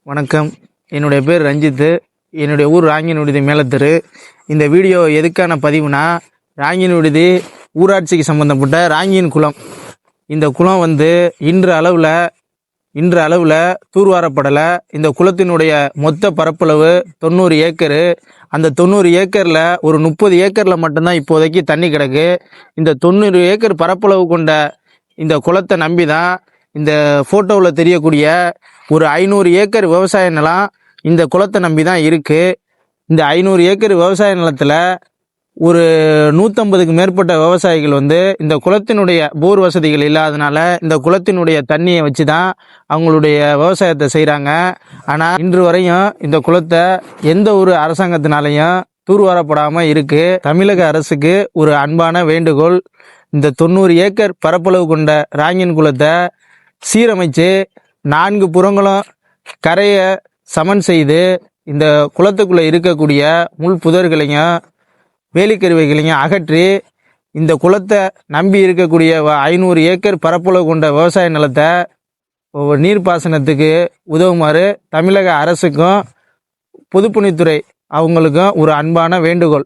வணக்கம். என்னுடைய பேர் ரஞ்சித்து. என்னுடைய ஊர் ராங்கின் விடுதி மேலத்தெரு. இந்த வீடியோ எதுக்கான பதிவுனா, ராங்கின் விடுதி ஊராட்சிக்கு சம்மந்தப்பட்ட ராங்கின் குளம். இந்த குளம் இன்று அளவில் தூர்வாரப்படலை. இந்த குளத்தினுடைய மொத்த பரப்பளவு 90 ஏக்கரு. அந்த 90 ஏக்கரில் ஒரு 30 ஏக்கரில் மட்டும்தான் இப்போதைக்கு தண்ணி கிடக்கு. இந்த 90 ஏக்கர் பரப்பளவு கொண்ட இந்த குளத்தை நம்பி தான் இந்த ஃபோட்டோவில் தெரியக்கூடிய ஒரு 500 ஏக்கர் விவசாய நிலம் இந்த குளத்தை நம்பி தான் இருக்குது. இந்த 500 ஏக்கர் விவசாய நிலத்தில் ஒரு 150க்கு மேற்பட்ட விவசாயிகள் இந்த குளத்தினுடைய போர் வசதிகள் இல்லாதனால இந்த குளத்தினுடைய தண்ணியை வச்சு தான் அவங்களுடைய விவசாயத்தை செய்கிறாங்க. ஆனால் இன்று வரையும் இந்த குளத்தை எந்த ஒரு அரசாங்கத்தினாலையும் தூர்வாரப்படாமல் இருக்குது. தமிழக அரசுக்கு ஒரு அன்பான வேண்டுகோள், இந்த 90 ஏக்கர் பரப்பளவு கொண்ட ராங்கின் குளத்தை சீரமைச்சு 4 புறங்களும் கரையை சமன் செய்து இந்த குளத்துக்குள்ளே இருக்கக்கூடிய முள் புதர்களையும் வேலிக்கருவைகளையும் அகற்றி இந்த குளத்தை நம்பி இருக்கக்கூடிய 500 ஏக்கர் பரப்பளவு கொண்ட விவசாய நிலத்தை நீர்ப்பாசனத்துக்கு உதவுமாறு தமிழக அரசுக்கும் பொதுப்பணித்துறை அவங்களுக்கும் ஒரு அன்பான வேண்டுகோள்.